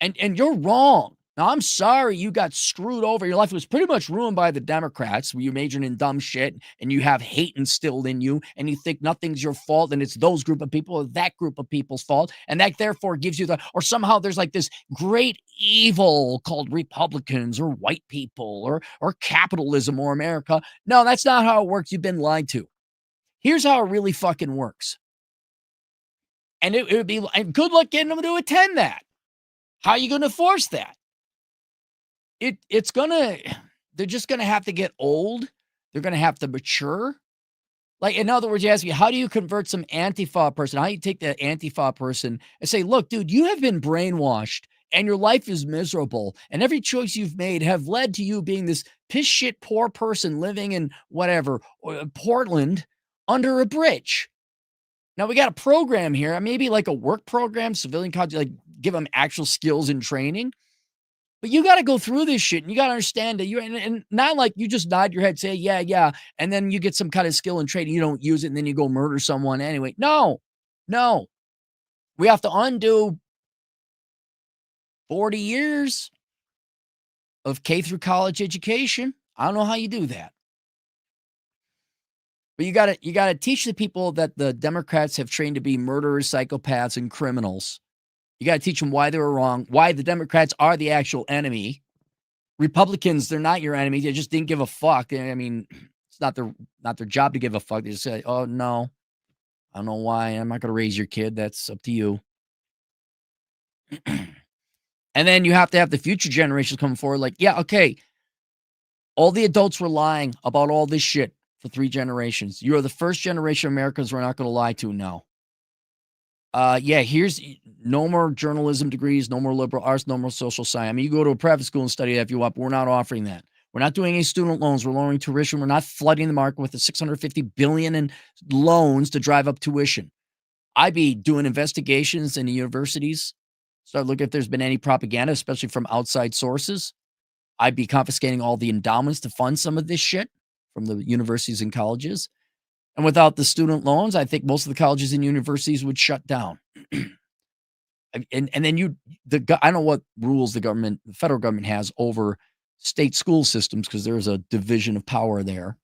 And you're wrong. Now, I'm sorry you got screwed over. Your life was pretty much ruined by the Democrats. You're majoring in dumb shit, and you have hate instilled in you, and you think nothing's your fault, and it's those group of people or that group of people's fault, and that therefore gives you the, or somehow there's like this great evil called Republicans or white people or capitalism or America. No, that's not how it works. You've been lied to. Here's how it really fucking works. And it would be, and good luck getting them to attend that. How are you going to force that? It's gonna, they're just gonna have to get old. They're gonna have to mature. Like, in other words, you ask me, how do you convert some Antifa person? How do you take that Antifa person and say, look, dude, you have been brainwashed and your life is miserable. And every choice you've made have led to you being this piss shit poor person living in whatever, Portland under a bridge. Now we got a program here, maybe like a work program, civilian college, like give them actual skills and training. But you got to go through this shit and you got to understand that and not like you just nod your head, say, yeah, yeah. And then you get some kind of skill and training. You don't use it and then you go murder someone anyway. No. We have to undo 40 years of K through college education. I don't know how you do that. But you got to teach the people that the Democrats have trained to be murderers, psychopaths, and criminals. You got to teach them why they were wrong, why the Democrats are the actual enemy. Republicans, they're not your enemy. They just didn't give a fuck. I mean, it's not their job to give a fuck. They just say, oh, no, I don't know why. I'm not going to raise your kid. That's up to you. And then you have to have the future generations come forward like, yeah, okay, all the adults were lying about all this shit for 3 generations. You are the first generation of Americans we're not going to lie to now. Yeah, here's no more journalism degrees, no more liberal arts, no more social science. I mean, you go to a private school and study that if you want, but we're not offering that. We're not doing any student loans. We're lowering tuition. We're not flooding the market with the $650 billion in loans to drive up tuition. I'd be doing investigations in the universities. Start looking if there's been any propaganda, especially from outside sources. I'd be confiscating all the endowments to fund some of this shit from the universities and colleges. And without the student loans, I think most of the colleges and universities would shut down. and then I don't know what rules the federal government has over state school systems because there's a division of power there.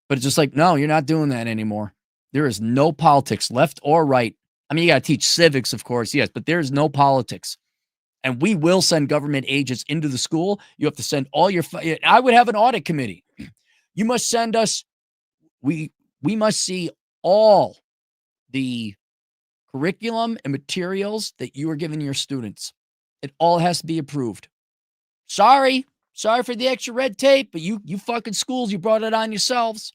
But it's just like, no, you're not doing that anymore. There is no politics, left or right. I mean, you got to teach civics, of course, yes, but there's no politics. And we will send government agents into the school. You have to send all your, I would have an audit committee. You must send us, we must see all the curriculum and materials that you are giving your students. It all has to be approved. Sorry for the extra red tape, but you fucking schools, you brought it on yourselves.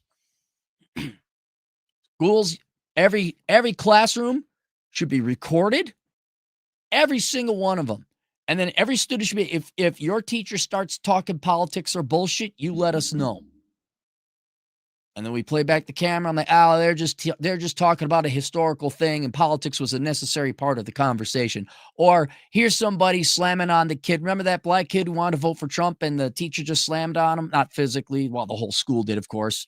Schools, every classroom should be recorded, every single one of them. And then every student should be, if your teacher starts talking politics or bullshit, you let us know. And then we play back the camera. I'm like, oh, they're just talking about a historical thing, and politics was a necessary part of the conversation. Or here's somebody slamming on the kid. Remember that black kid who wanted to vote for Trump, and the teacher just slammed on him? Not physically. Well, the whole school did, of course.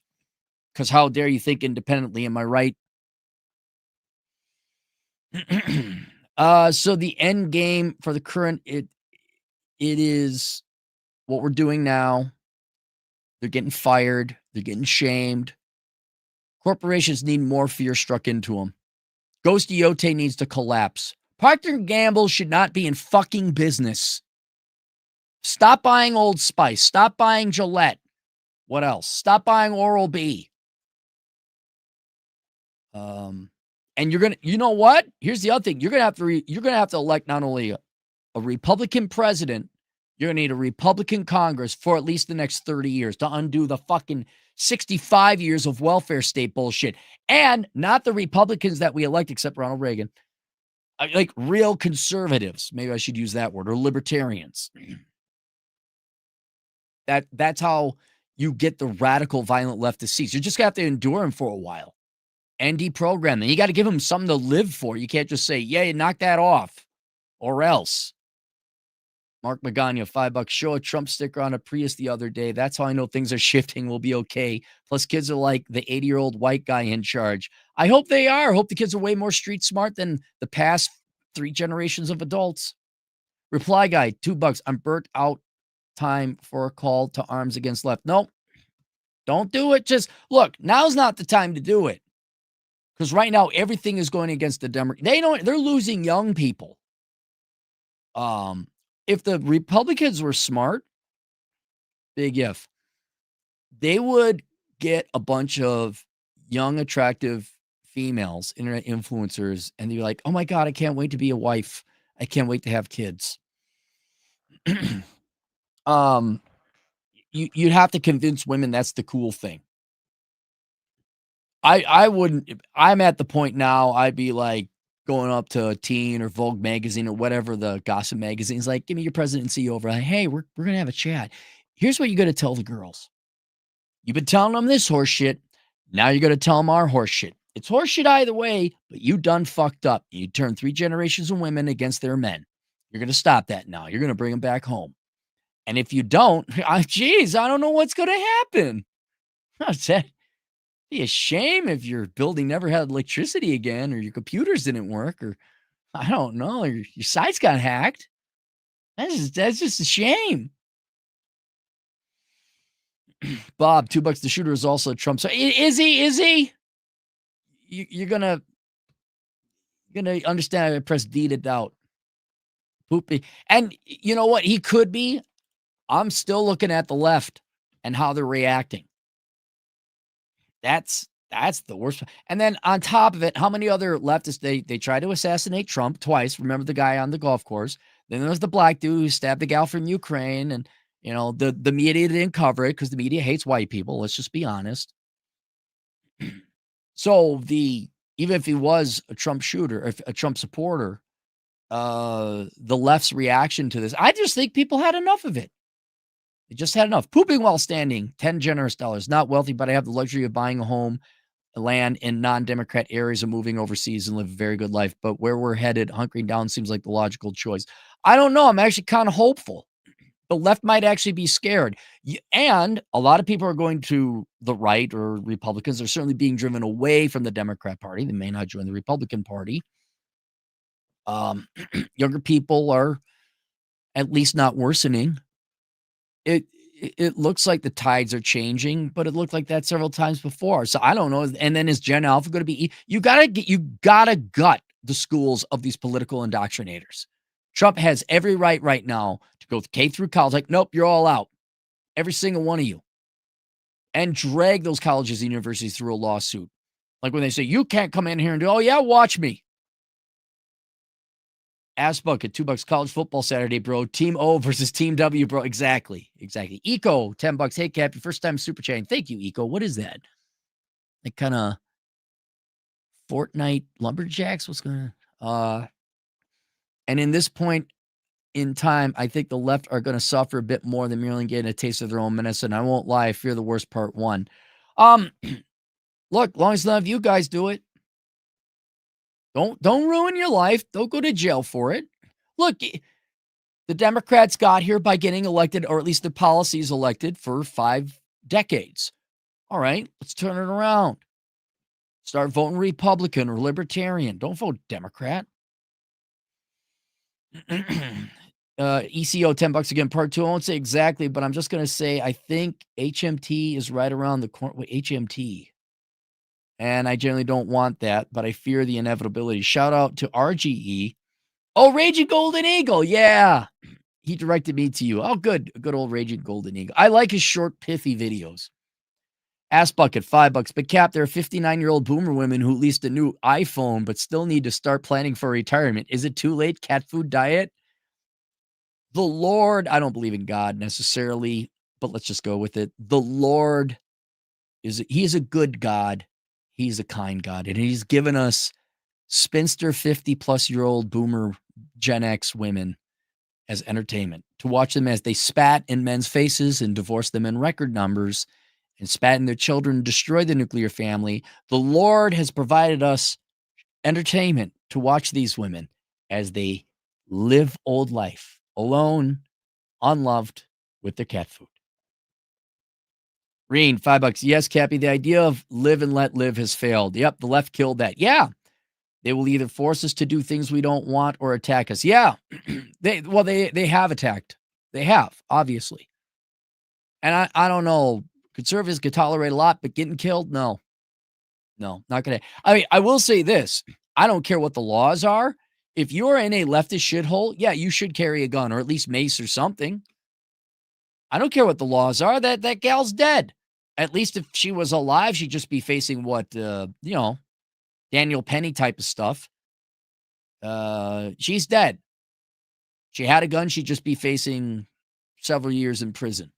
Because how dare you think independently? Am I right? So the end game for the current, it is what we're doing now. They're getting fired. They're getting shamed. Corporations need more fear struck into them. Ghost Yote needs to collapse. Procter & Gamble should not be in fucking business. Stop buying Old Spice. Stop buying Gillette. What else? Stop buying Oral-B. And you're gonna, you know what? Here's the other thing. You're gonna have to elect not only a Republican president, you're gonna need a Republican Congress for at least the next 30 years to undo the fucking 65 years of welfare state bullshit. And not the Republicans that we elect, except Ronald Reagan. Like real conservatives. Maybe I should use that word, or libertarians. That's how you get the radical, violent leftist seats. You're just gonna have to endure them for a while. And deprogram them. You got to give them something to live for. You can't just say, yeah, knock that off, or else. Mark Magana, $5. Show a Trump sticker on a Prius the other day. That's how I know things are shifting. We'll be okay. Plus, kids are like the 80-year-old white guy in charge. I hope they are. I hope the kids are way more street smart than the past 3 generations of adults. Reply guy, $2. I'm burnt out. Time for a call to arms against left. Nope. Don't do it. Just look, now's not the time to do it. Because right now, everything is going against the Democrats. They're losing young people. If the Republicans were smart, big if, they would get a bunch of young, attractive females, internet influencers, and they're like, oh my God, I can't wait to be a wife. I can't wait to have kids. You'd have to convince women that's the cool thing. I wouldn't. I'm at the point now, I'd be like going up to a Teen or Vogue magazine or whatever the gossip magazine's like, give me your presidency over. Like, hey, we're going to have a chat. Here's what you got to tell the girls. You've been telling them this horse shit. Now you're going to tell them our horse shit. It's horse shit either way, but you done fucked up. You turned 3 generations of women against their men. You're going to stop that now. You're going to bring them back home. And if you don't, geez, I don't know what's going to happen. Be a shame if your building never had electricity again, or your computers didn't work, or I don't know, or your sites got hacked. That's just a shame. Bob, $2. The shooter is also Trump. So is he? You're gonna understand. I press D to doubt. Poopy. And you know what? He could be. I'm still looking at the left and how they're reacting. That's the worst. And then on top of it, how many other leftists, they tried to assassinate Trump twice. Remember the guy on the golf course? Then there was the black dude who stabbed the gal from Ukraine, and the media didn't cover it because the media hates white people. Let's just be honest. So even if he was a Trump shooter, if a Trump supporter, the left's reaction to this, I just think people had enough of it. They just had enough. Pooping while standing, $10 generous. Not wealthy, but I have the luxury of buying a home, land in non-Democrat areas, and moving overseas and live a very good life. But where we're headed, hunkering down seems like the logical choice. I don't know. I'm actually kind of hopeful. The left might actually be scared. And a lot of people are going to the right, or Republicans are certainly being driven away from the Democrat Party. They may not join the Republican Party. Younger people are at least not worsening. It looks like the tides are changing, but it looked like that several times before. So I don't know. And then is Gen Alpha going to be? You gotta gut the schools of these political indoctrinators. Trump has every right now to go K through college. Like, nope, you're all out, every single one of you, and drag those colleges and universities through a lawsuit. Like when they say you can't come in here and do, oh yeah, watch me. Ass bucket, $2 college football Saturday, bro. Team O versus Team W, bro. Exactly. Eco, $10. Hey, Cap, your first time super chatting. Thank you, Eco. What is that? Like kind of Fortnite lumberjacks? What's going on? And in this point in time, I think the left are going to suffer a bit more than merely getting a taste of their own medicine. I won't lie. I fear the worst part one. Look, long as none of you guys do it, don't ruin your life. Don't go to jail for it. Look, the Democrats got here by getting elected, or at least their policies elected, for 5 decades. All right, let's turn it around. Start voting Republican or Libertarian. Don't vote Democrat. ECO, $10 again, part 2. I won't say exactly, but I'm just going to say I think HMT is right around the corner. HMT. And I generally don't want that, but I fear the inevitability. Shout out to RGE. Oh, Raging Golden Eagle. Yeah. He directed me to you. Oh, good. Good old Raging Golden Eagle. I like his short, pithy videos. Ass bucket, $5. But Cap, there are 59-year-old boomer women who leased a new iPhone but still need to start planning for retirement. Is it too late? Cat food diet? The Lord, I don't believe in God necessarily, but let's just go with it. The Lord he's a good God. He's a kind God. And he's given us spinster 50-plus-year-old boomer Gen X women as entertainment, to watch them as they spat in men's faces and divorce them in record numbers and spat in their children and destroy the nuclear family. The Lord has provided us entertainment to watch these women as they live old life, alone, unloved, with their cat food. Reen, $5. Yes, Cappy, the idea of live and let live has failed. Yep, the left killed that. Yeah. They will either force us to do things we don't want or attack us. Yeah. They have attacked. They have, obviously. And I don't know. Conservatives could tolerate a lot, but getting killed? No. No, not going to. I mean, I will say this. I don't care what the laws are. If you're in a leftist shithole, yeah, you should carry a gun or at least mace or something. I don't care what the laws are. That gal's dead. At least if she was alive, she'd just be facing what, Daniel Penny type of stuff. She's dead. She had a gun. She'd just be facing several years in prison.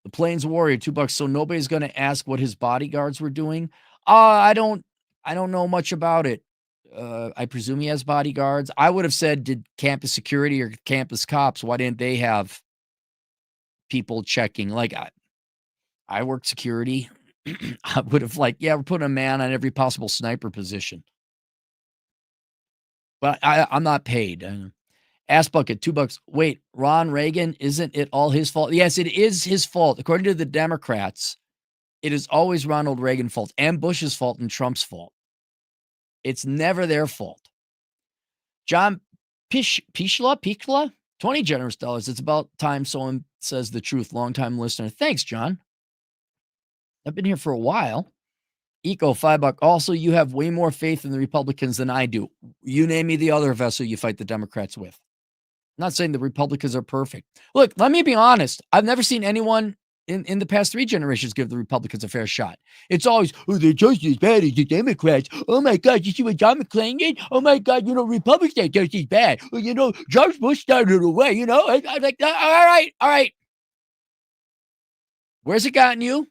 The Plains Warrior, $2. So nobody's going to ask what his bodyguards were doing. I don't know much about it. I presume he has bodyguards. I would have said, did campus security or campus cops, why didn't they have people checking? Like, I work security. I would have we're putting a man on every possible sniper position. But I'm not paid. Ass bucket, $2. Wait, Ron Reagan, isn't it all his fault? Yes, it is his fault. According to the Democrats, it is always Ronald Reagan's fault and Bush's fault and Trump's fault. It's never their fault. John Pichla, 20 generous dollars. It's about time someone says the truth. Long-time listener. Thanks, John. I've been here for a while. Eco, $5. Also, you have way more faith in the Republicans than I do. You name me the other vessel you fight the Democrats with. I'm not saying the Republicans are perfect. Look, let me be honest. I've never seen anyone in the past 3 generations give the Republicans a fair shot. It's always, oh, they're just as bad as the Democrats. Oh, my God, you see what John McClane did? Oh, my God, Republicans are just as bad. Well, George Bush started away, I'm like, all right. Where's it gotten you?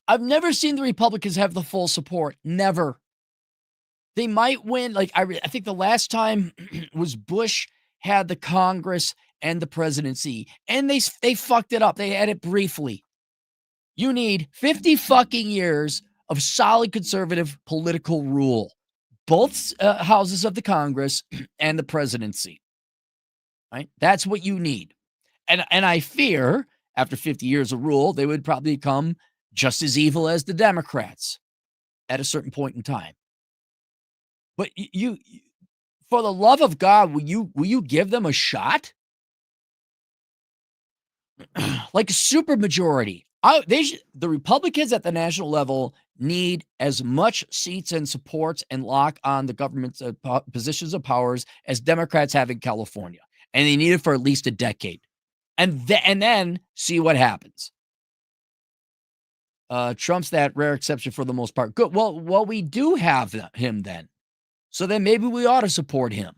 I've never seen the Republicans have the full support. Never. They might win. Like, I think the last time was Bush had the Congress and the presidency, and they fucked it up. They had it briefly. You need 50 fucking years of solid conservative political rule, both houses of the Congress and the presidency. Right? That's what you need. And I fear after 50 years of rule, they would probably become just as evil as the Democrats at a certain point in time. But you for the love of God, will you give them a shot? Like a super majority. The Republicans at the national level need as much seats and supports and lock on the government's positions of powers as Democrats have in California. And they need it for at least a decade. And then see what happens. Trump's that rare exception for the most part. Good. Well, we do have him then. So then maybe we ought to support him.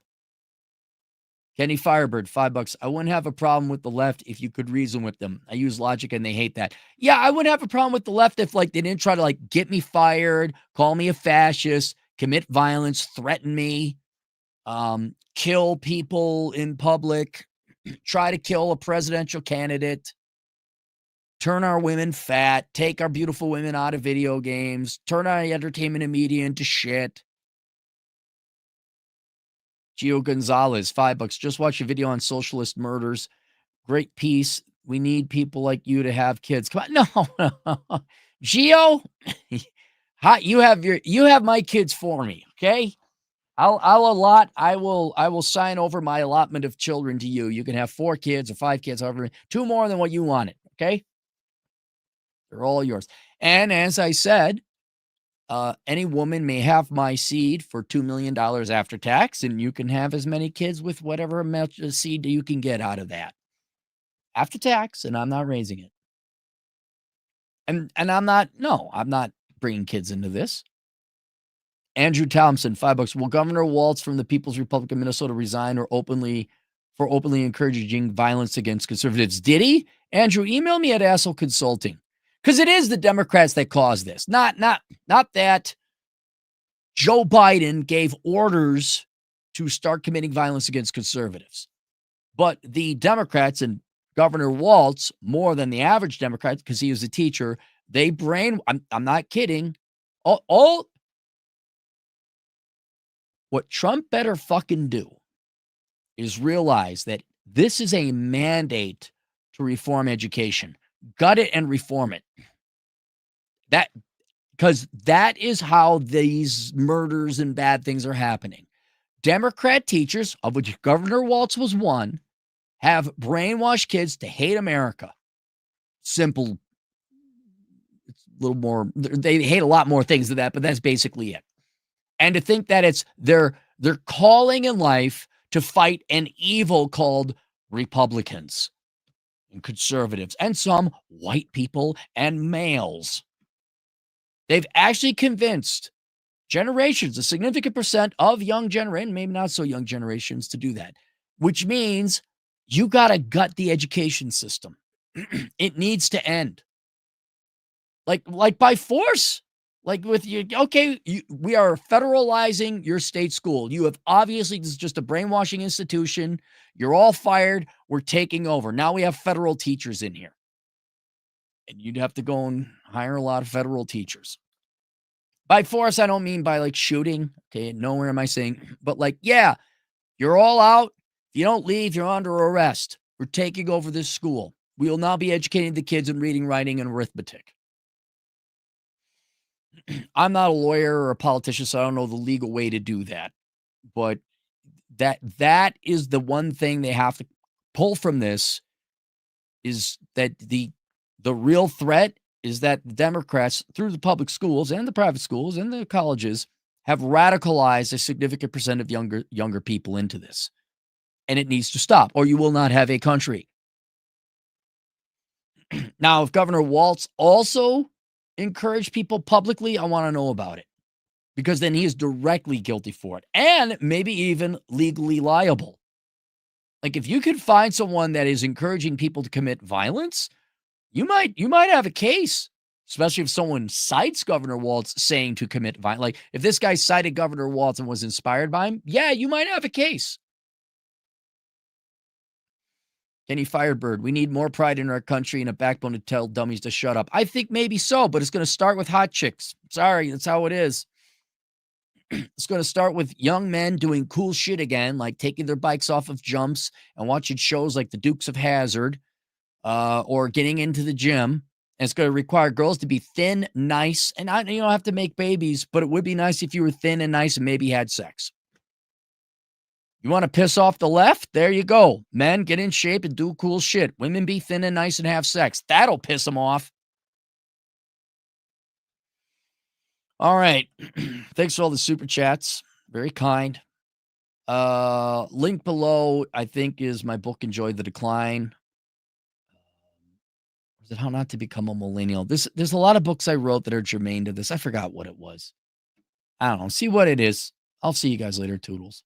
Kenny Firebird, $5. I wouldn't have a problem with the left if you could reason with them. I use logic and they hate that. Yeah, I wouldn't have a problem with the left if like they didn't try to like get me fired, call me a fascist, commit violence, threaten me, kill people in public, try to kill a presidential candidate, turn our women fat, take our beautiful women out of video games, turn our entertainment and media into shit. Gio Gonzalez, $5. Just watch a video on socialist murders. Great piece. We need people like you to have kids. Come on. No. Gio, you have my kids for me, okay? I will sign over my allotment of children to you. You can have 4 kids or 5 kids, however, 2 more than what you wanted, okay? They're all yours. And as I said, any woman may have my seed for $2 million after tax, and you can have as many kids with whatever amount of seed you can get out of that after tax, and I'm not raising it. And I'm not bringing kids into this. Andrew Thompson, $5. Will Governor Walz from the People's Republic of Minnesota resign or openly encouraging violence against conservatives? Did he? Andrew, email me at Asshole Consulting. Because it is the Democrats that caused this. Not that Joe Biden gave orders to start committing violence against conservatives. But the Democrats and Governor Walz, more than the average Democrat, because he was a teacher, I'm not kidding. All what Trump better fucking do is realize that this is a mandate to reform education. Gut it and reform it. Because that is how these murders and bad things are happening. Democrat teachers, of which Governor Walz was one, have brainwashed kids to hate America. Simple. It's a little more, they hate a lot more things than that, but that's basically it. And to think that it's their calling in life to fight an evil called Republicans and conservatives and some white people and males. They've actually convinced generations, a significant percent of young generation, maybe not so young generations, to do that, which means you got to gut the education system. It needs to end. Like by force. Like with you, okay, we are federalizing your state school. You have obviously, this is just a brainwashing institution. You're all fired. We're taking over. Now we have federal teachers in here. And you'd have to go and hire a lot of federal teachers. By force, I don't mean by like shooting. Okay, nowhere am I saying, but like, yeah, you're all out. If you don't leave, you're under arrest. We're taking over this school. We will now be educating the kids in reading, writing, and arithmetic. I'm not a lawyer or a politician, so I don't know the legal way to do that. But that is the one thing they have to pull from this, is that the real threat is that the Democrats, through the public schools and the private schools and the colleges, have radicalized a significant percent of younger people into this. And it needs to stop, or you will not have a country. Now, if Governor Walz also encouraged people publicly, I want to know about it, because then he is directly guilty for it and maybe even legally liable. Like if you can find someone that is encouraging people to commit violence, you might have a case, especially if someone cites Governor Walz saying to commit violence. Like if this guy cited Governor Walz and was inspired by him, yeah, you might have a case. Kenny Firebird, we need more pride in our country and a backbone to tell dummies to shut up. I think maybe so, but it's going to start with hot chicks. Sorry, that's how it is. It's going to start with young men doing cool shit again, like taking their bikes off of jumps and watching shows like the Dukes of Hazzard, or getting into the gym. And it's going to require girls to be thin, nice, and you don't have to make babies, but it would be nice if you were thin and nice and maybe had sex. You want to piss off the left? There you go. Men, get in shape and do cool shit. Women, be thin and nice and have sex. That'll piss them off. All right. Thanks for all the super chats. Very kind. Link below, I think, is my book, Enjoy the Decline. Is it How Not to Become a Millennial? There's a lot of books I wrote that are germane to this. I forgot what it was. I don't know. See what it is. I'll see you guys later. Toodles.